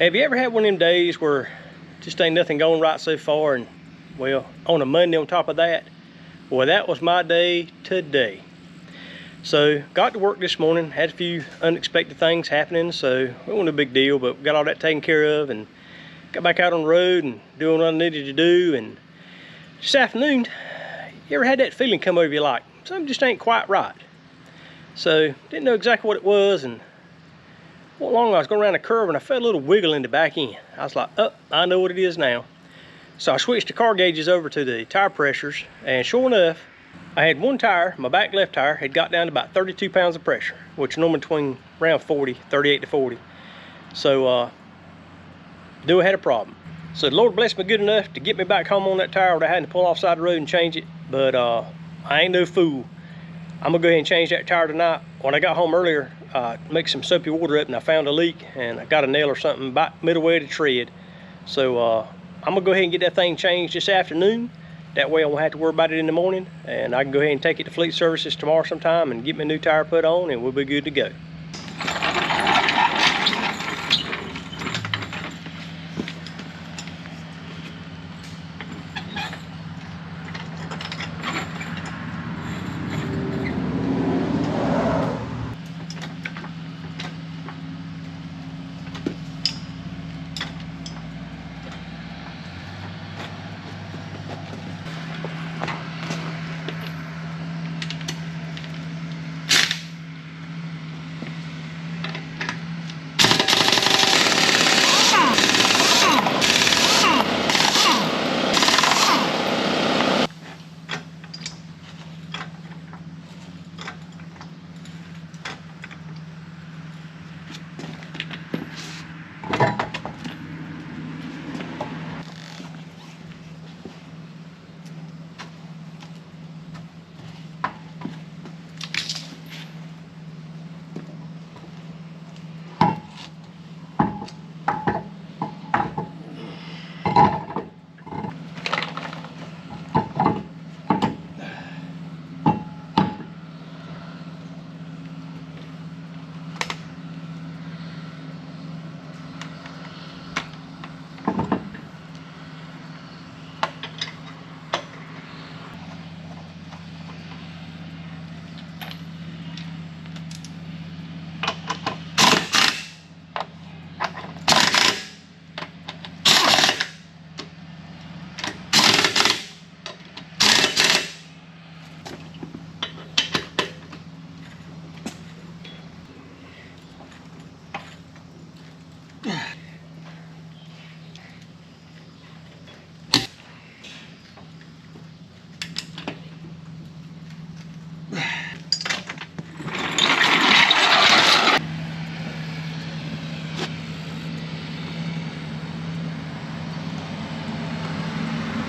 Have you ever had one of them days where just ain't nothing going right so far, and well, on a Monday on top of that? Well, that was my day today. So got to work this morning, had a few unexpected things happening, so it wasn't a big deal, but got all that taken care of and got back out on the road and doing what I needed to do. And this afternoon, you ever had that feeling come over you like something just ain't quite right? So didn't know exactly what it was, and not long I was going around a curve and I felt a little wiggle in the back end. I was like, oh, I know what it is now. So I switched the car gauges over to the tire pressures, and sure enough, I had one tire, my back left tire, had got down to about 32 pounds of pressure, which is normally between around 38 to 40. So knew I had a problem. So the Lord blessed me good enough to get me back home on that tire without having to pull off side of the road and change it. But I ain't no fool. I'm gonna go ahead and change that tire tonight. When I got home earlier, mixed some soapy water up and I found a leak, and I got a nail or something about middle way of the tread. So I'm gonna go ahead and get that thing changed this afternoon. That way I won't have to worry about it in the morning, and I can go ahead and take it to Fleet Services tomorrow sometime and get my new tire put on, and we'll be good to go.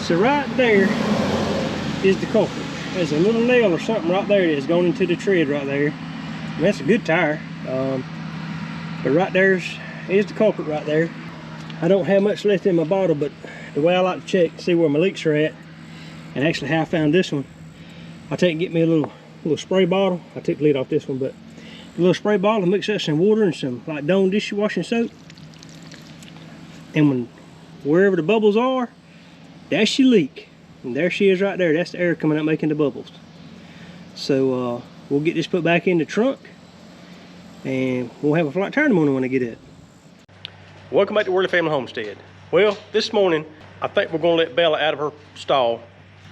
So right there is the culprit. There's a little nail or something right there that's going into the tread right there. And that's a good tire. But right there's the culprit right there. I don't have much left in my bottle, but the way I like to check, see where my leaks are at, and actually how I found this one, I take and get me a little spray bottle. I took the lid off this one, but a little spray bottle, mix up some water and some like Dawn dishwashing soap. And wherever the bubbles are, that's your leak. And there she is right there. That's the air coming out making the bubbles. So we'll get this put back in the trunk, and we'll have a flat tire in the morning when I get it. Welcome back to Worley Family Homestead. Well, this morning I think we're going to let Bella out of her stall.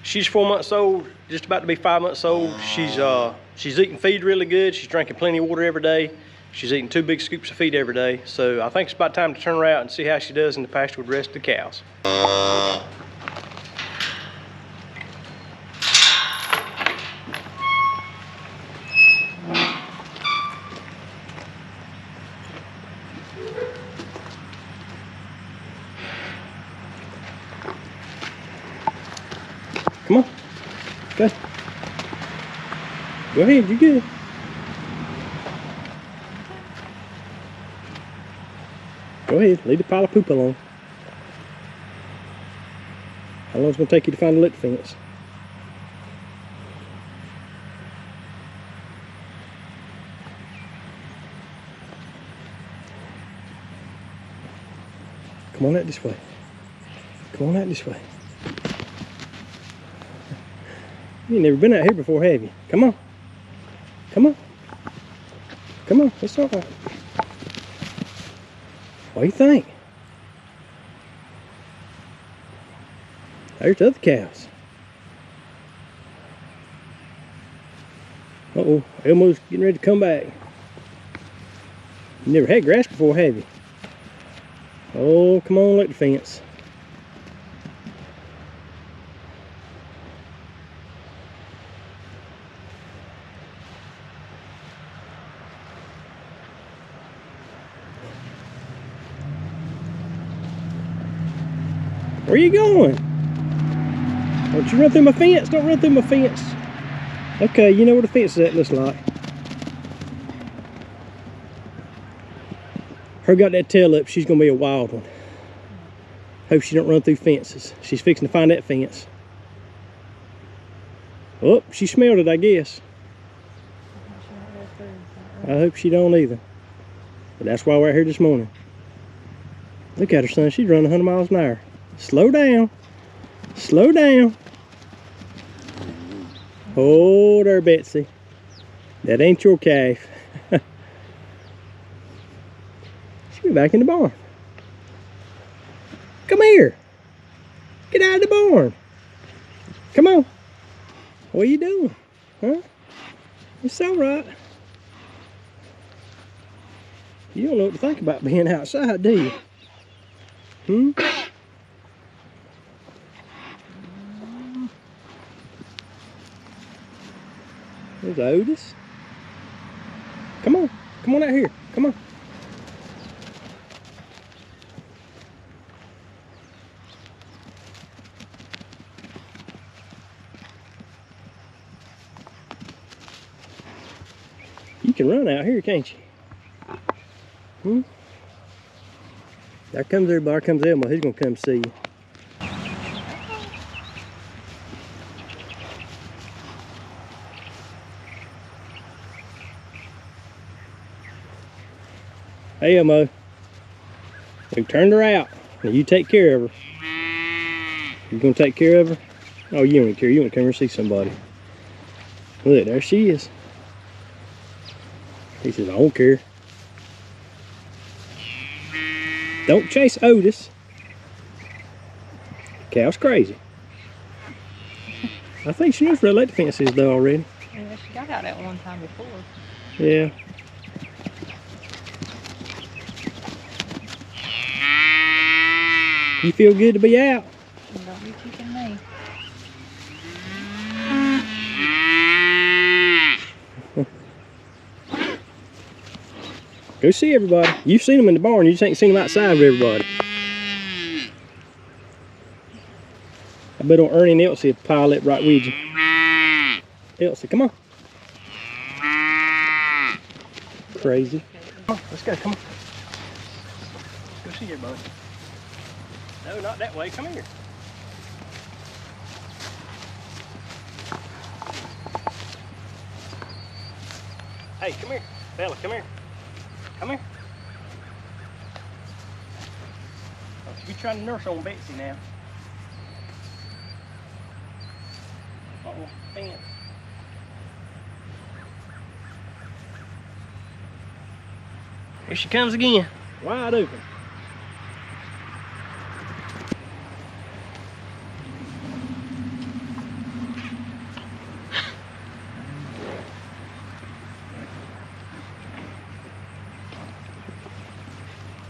She's 4 months old, just about to be 5 months old. She's eating feed really good. She's drinking plenty of water every day. She's eating 2 big scoops of feed every day. So I think it's about time to turn her out and see how she does in the pasture with the rest of the cows. Come on, go. Go ahead, you're good. Go ahead, leave the pile of poop alone. How long is it going to take you to find the lick fence? Come on out this way. Come on out this way. You ain't never been out here before, have you? Come on. Come on. Come on. It's all right. What do you think? There's the other cows. Uh-oh. Elmo's getting ready to come back. You never had grass before, have you? Oh, come on, look at the fence. Where you going? Don't you run through my fence? Don't run through my fence. Okay, you know where the fence is at, looks like. Her got that tail up, she's gonna be a wild one. Hope she don't run through fences. She's fixing to find that fence. Oh, she smelled it, I guess. I hope she don't either. But that's why we're out here this morning. Look at her, son. She's running 100 miles an hour. Slow down. Slow down. Oh, there, Betsy. That ain't your calf. She's back in the barn. Come here. Get out of the barn. Come on. What are you doing? Huh? It's all right. You don't know what to think about being outside, do you? Hmm? There's Otis. Come on. Come on out here. Come on. You can run out here, can't you? Hmm? There comes everybody. There comes Elmo. He's going to come see you. Hey, Elmo. We turned her out. Now you take care of her. You gonna take care of her? Oh, you don't care. You want to come here and see somebody. Look, there she is. He says, I don't care. Don't chase Otis. Cow's crazy. I think she knows where the electric fence is though already. Yeah, she got out at one time before. Yeah. You feel good to be out? Don't be kicking me. Go see everybody. You've seen them in the barn, you just ain't seen them outside with everybody. I bet on Ernie and Elsie will pile it right with you. Elsie, come on. Crazy. Come on, let's go, come on. Let's go see everybody. No, not that way, come here. Hey, come here. Bella, come here. Come here. Don't you be trying to nurse on Betsy now. Uh-oh, fence. Here she comes again. Wide open.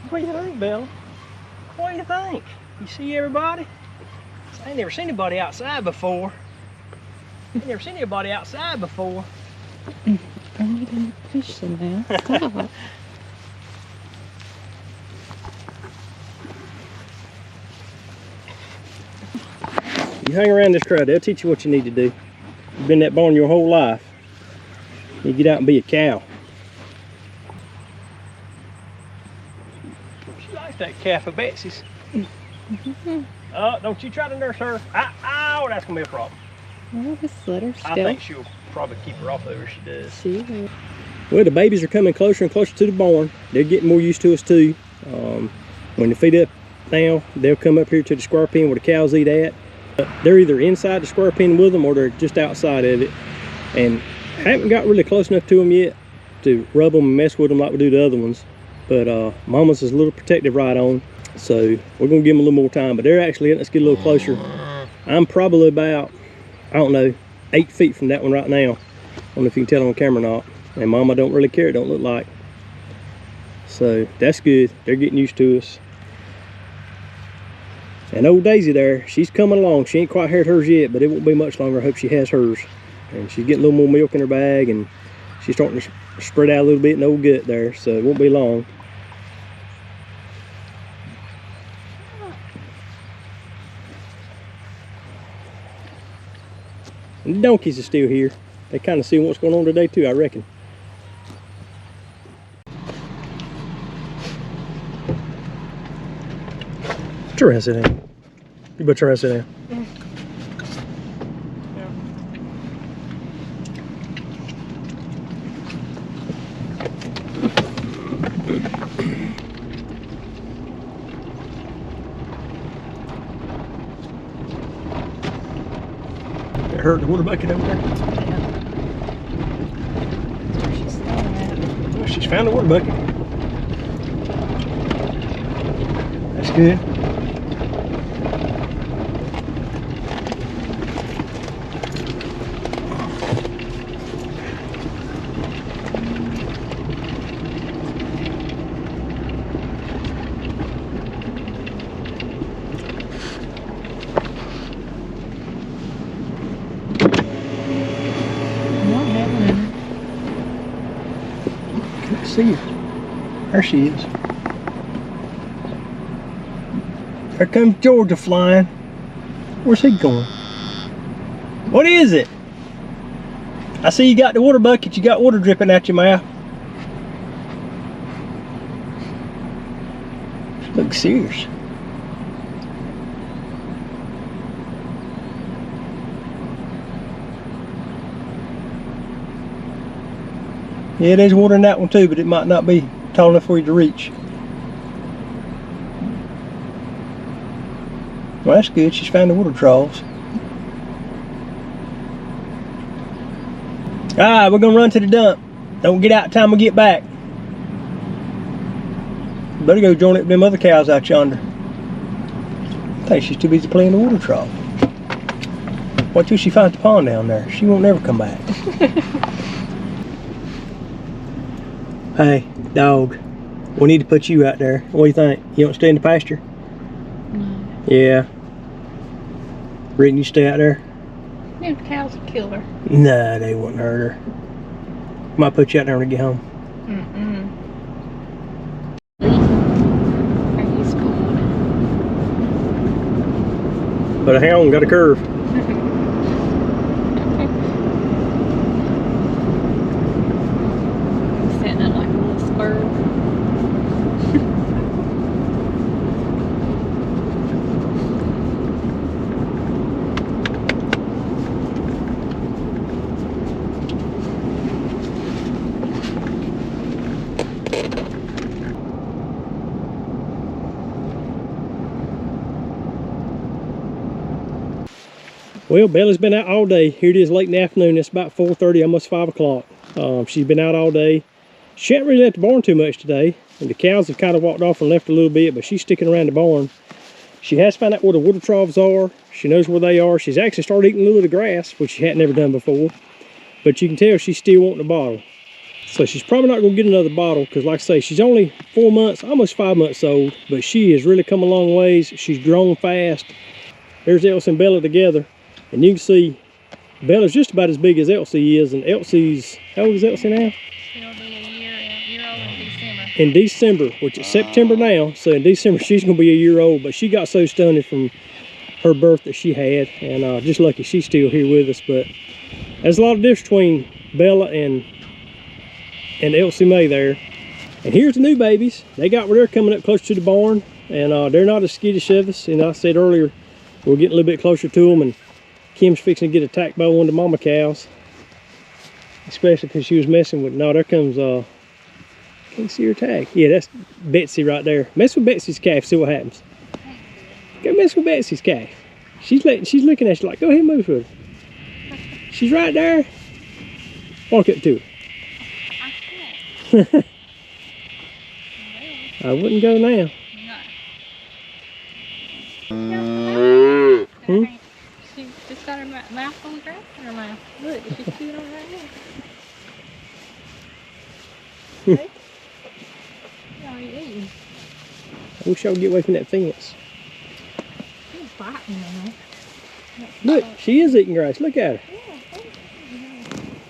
What do you think, Bella? What do you think? You see everybody? I ain't never seen anybody outside before. Ain't never seen anybody outside before. I need to fish some now. Stop. You hang around this crowd, they'll teach you what you need to do. You've been in that barn your whole life. You get out and be a cow. She likes that calf of Betsy's. Don't you try to nurse her. Ow, that's gonna be a problem. Well, just let her still. I think she'll probably keep her off over if she does. She will. Well, the babies are coming closer and closer to the barn. They're getting more used to us too. When the feed up now, they'll come up here to the square pen where the cows eat at. They're either inside the square pen with them or they're just outside of it. And I haven't got really close enough to them yet to rub them and mess with them like we do the other ones. But Mama's is a little protective right on. So we're gonna give them a little more time, but they're actually letting us get a little closer. I'm probably about, I don't know, 8 feet from that one right now. I don't know if you can tell on camera or not. And Mama don't really care, it don't look like. So that's good. They're getting used to us. And old Daisy there, she's coming along. She ain't quite had hers yet, but it won't be much longer. I hope she has hers. And she's getting a little more milk in her bag, and she's starting to spread out a little bit in the old gut there, so it won't be long. And the donkeys are still here. They kind of see what's going on today too, I reckon. Try to sit down. You better try to sit down. It hurt the water bucket over there. Well, she's found the water bucket. That's good. See her. There she is. There comes Georgia flying. Where's he going? What is it? I see you got the water bucket. You got water dripping out your mouth. Look serious. Yeah, there's water in that one too, but it might not be tall enough for you to reach. Well, that's good. She's found the water troughs. Alright, we're gonna run to the dump. Don't get out time we get back. Better go join it with them other cows out yonder. I think she's too busy playing the water trough. Wait till she finds the pond down there. She won't never come back. Hey, dog, we need to put you out there. What do you think? You want to stay in the pasture? No. Yeah. Reckon you stay out there? Yeah, the cows will kill her. Nah, they wouldn't hurt her. Might put you out there when I get home. He's cold. But hang on, got a curve. Sitting up like a little squirrel. Well, Bella's been out all day. Here it is late in the afternoon. It's about 4:30, almost 5 o'clock. She's been out all day. She hasn't really left the barn too much today. And the cows have kind of walked off and left a little bit, but she's sticking around the barn. She has found out where the water troughs are. She knows where they are. She's actually started eating a little of the grass, which she hadn't never done before. But you can tell she's still wanting a bottle. So she's probably not going to get another bottle because, like I say, she's only 4 months, almost 5 months old. But she has really come a long ways. She's grown fast. There's Elsie and Bella together. And you can see Bella's just about as big as Elsie is. And Elsie's, how old is Elsie now? She'll be a year old in December. In December, which is September now. So in December, she's going to be a year old. But she got so stunted from her birth that she had. And just lucky she's still here with us. But there's a lot of difference between Bella and Elsie Mae there. And here's the new babies. They got where they're coming up close to the barn. And they're not as skittish of us. And I said earlier, we're getting a little bit closer to them. And Kim's fixing to get attacked by one of the mama cows. Especially because she was messing with, no, there comes, can't see her tag. Yeah, that's Betsy right there. Mess with Betsy's calf, see what happens. Go mess with Betsy's calf. She's looking at you like, go ahead and move with her. She's right there. Walk up to her. I can't. I wouldn't go now. No. Hmm? She just got her mouth on the grass in her mouth. Look, she's chewing on it right now. See? What are you eating? I wish I would get away from that fence. She's biting now. Look, she is eating grass. Look at her.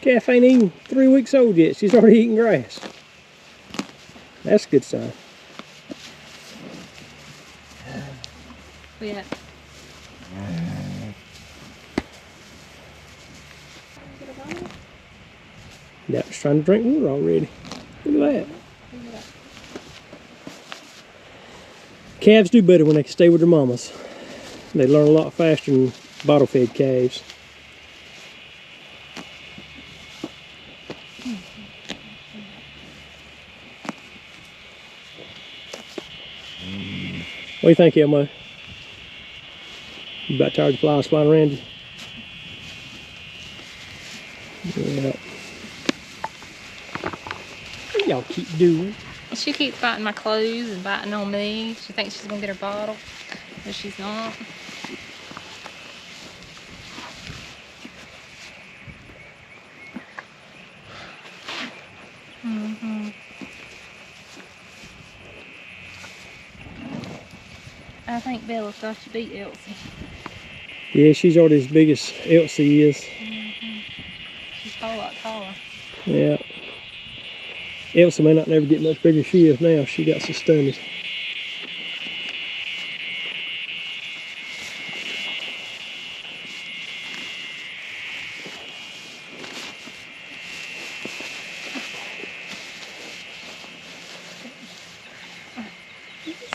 Calf ain't even 3 weeks old yet. She's already eating grass. That's a good sign. Yeah. That was trying to drink water already. Look at that. Calves do better when they can stay with their mamas. They learn a lot faster than bottle-fed calves. What do you think, Elmo? You about tired of flies flying around you? Yeah. What y'all keep doing? She keeps biting my clothes and biting on me. She thinks she's gonna get her bottle, but she's not. I think Bella's got to beat Elsie. Yeah, she's already as big as Elsie is. She's a whole lot taller. Yeah. Elsie may not never get much bigger than she is now. She got sustained.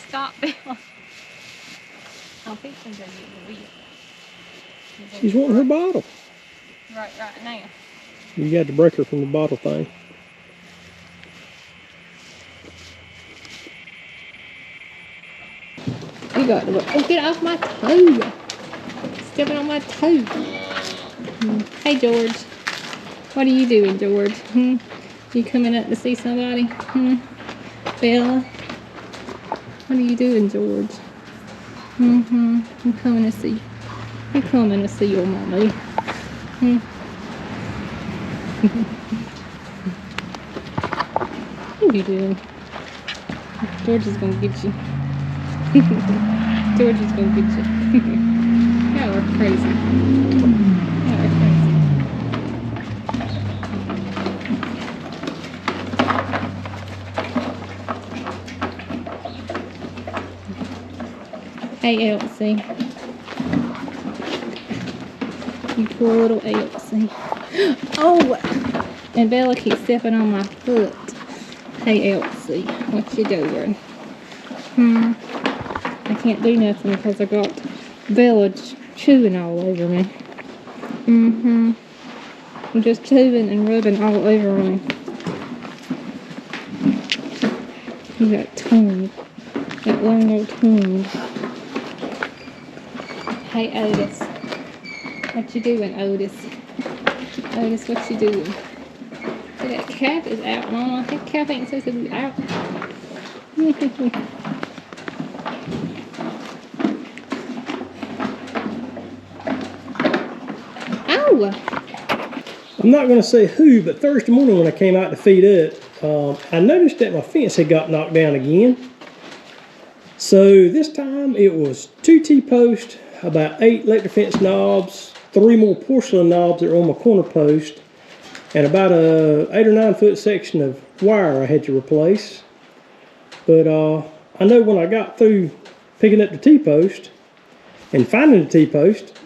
Stop, Bella. I think she's gonna get the wheel. She's wanting her bottle. Right now. You got to break her from the bottle thing. You got to go. Oh, get off my toe. Stepping on my toe. Hey, George. What are you doing, George? You coming up to see somebody? Bella? What are you doing, George? I'm coming to see. I'm coming to see your mommy. What are you doing? George is gonna get you. George is gonna get you. Y'all are crazy. Y'all are crazy. Hey, Elsie. You poor little Elsie. Oh! And Bella keeps stepping on my foot. Hey, Elsie. What you doing? I can't do nothing because I got Bella chewing all over me. I'm just chewing and rubbing all over me. You got tongue. That long old tongue. Hey, Otis. What you doing, Otis? Otis, what you doing? So that calf is out, Mama. That calf ain't supposed to be out. Ow! I'm not going to say who, but Thursday morning when I came out to feed up, I noticed that my fence had got knocked down again. So this time it was 2 T-posts, about 8 electric fence knobs, 3 more porcelain knobs that were on my corner post, and about a 8 or 9 foot section of wire I had to replace. But I know when I got through picking up the T-post and finding the T-post,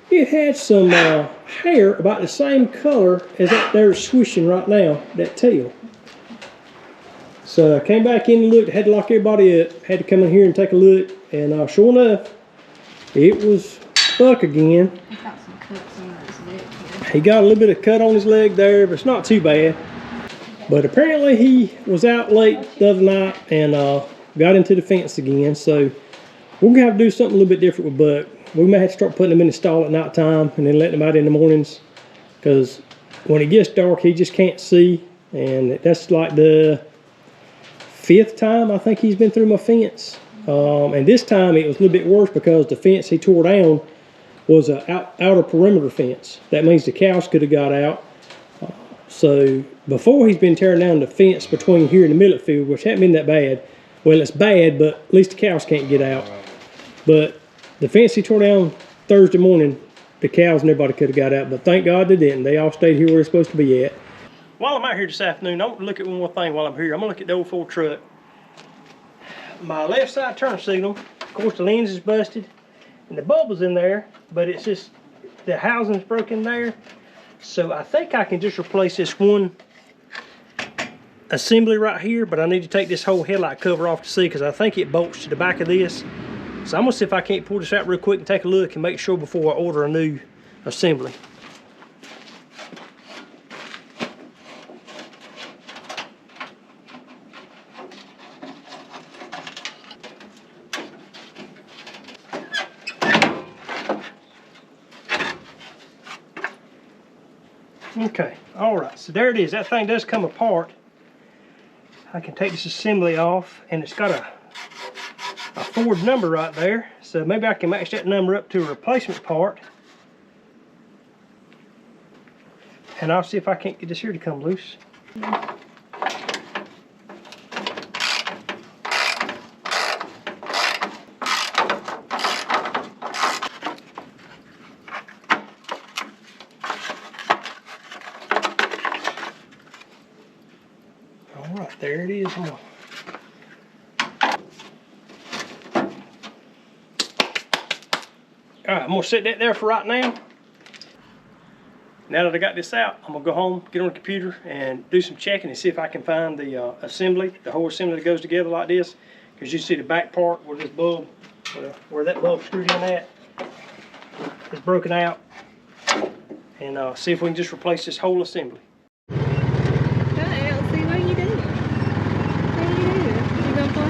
it had some hair about the same color as that there swishing right now, that tail. So I came back in and looked, had to lock everybody up, had to come in here and take a look, and sure enough, it was Buck again. He got some cuts on his leg here. He got a little bit of cut on his leg there, but it's not too bad. But apparently he was out late the other night and got into the fence again. So we're gonna have to do something a little bit different with Buck. We may have to start putting him in the stall at night time and then letting him out in the mornings, because when it gets dark, he just can't see. And that's like the 5th time I think he's been through my fence. And this time it was a little bit worse because the fence he tore down was an outer perimeter fence. That means the cows could have got out. So before, he's been tearing down the fence between here and the millet field, which hadn't been that bad. Well, it's bad, but at least the cows can't get out. But the fence he tore down Thursday morning, the cows and everybody could have got out, but thank God they didn't. They all stayed here where they're supposed to be at. While I'm out here this afternoon, I want to look at one more thing while I'm here. I'm going to look at the old Ford truck. My left side turn signal, of course the lens is busted, and the bulb is in there, but it's just, the housing's broken there. So I think I can just replace this one assembly right here, but I need to take this whole headlight cover off to see, because I think it bolts to the back of this. So I'm gonna see if I can't pull this out real quick and take a look and make sure before I order a new assembly. Okay, all right, so there it is. That thing does come apart. I can take this assembly off, and it's got a Ford number right there, so maybe I can match that number up to a replacement part, and I'll see if I can't get this here to come loose. All right, there it is. All right, I'm gonna set that there for right now. Now that I got this out, I'm gonna go home, get on the computer, and do some checking and see if I can find the assembly, the whole assembly that goes together like this. Because you see the back part where this bulb, where that bulb screwed in at, is broken out. And see if we can just replace this whole assembly. Hi, Elsie, what are you doing? What are you doing? You gonna play?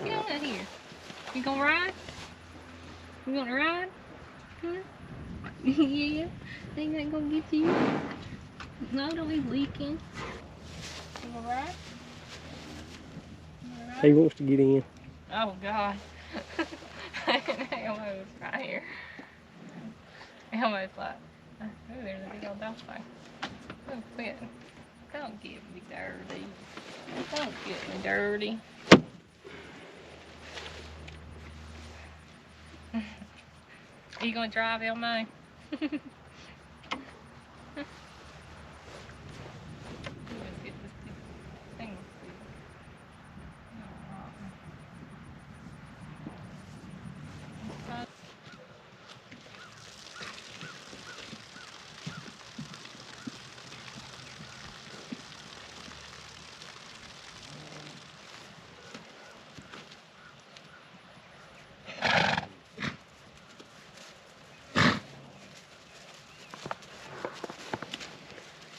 Get on out here. You gonna ride? You gonna ride? Huh? Yeah. Think that gonna get you? No, don't be leaking. You gonna ride? He wants to get in. Oh God. Elmo's right here. Elmo's like, oh, there's a big old dog fight. Oh, quit. Don't get me dirty. Don't get me dirty. Are you gonna drive, Elmo?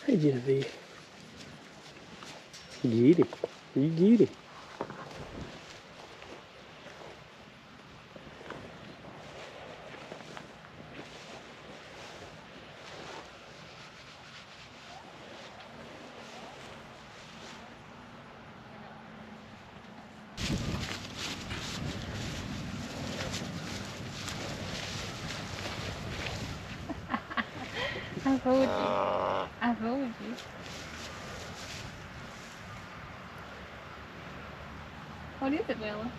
Hey, Genevieve. Get him. You get him. I told you. I told you. What is it, Bella?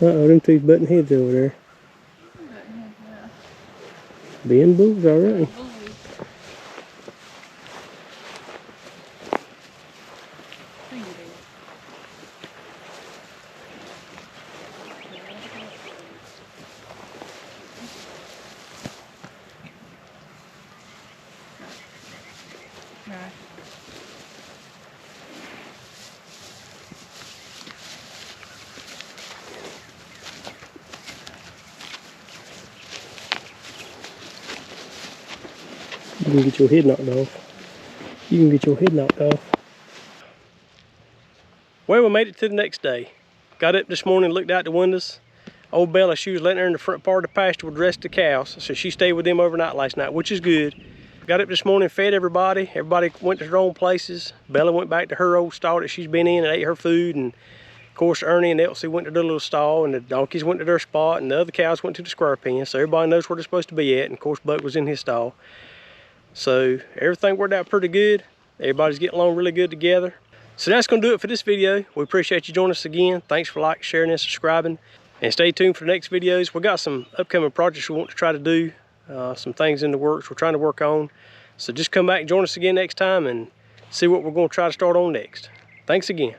Uh-oh, them two button heads over there. Being bulls already. You can get your head knocked off. You can get your head knocked off. Well, we made it to the next day. Got up this morning, looked out the windows. Old Bella, she was letting her in the front part of the pasture with the rest of the cows. So she stayed with them overnight last night, which is good. Got up this morning, fed everybody. Everybody went to their own places. Bella went back to her old stall that she's been in and ate her food. And of course, Ernie and Elsie went to their little stall, and the donkeys went to their spot, and the other cows went to the square pen. So everybody knows where they're supposed to be at. And of course, Buck was in his stall. So everything worked out pretty good. Everybody's getting along really good together. So that's going to do it for this video. We appreciate you joining us again. Thanks for liking, sharing, and subscribing. And stay tuned for the next videos. We got some upcoming projects we want to try to do. Some things in the works we're trying to work on. So just come back and join us again next time and see what we're going to try to start on next. Thanks again.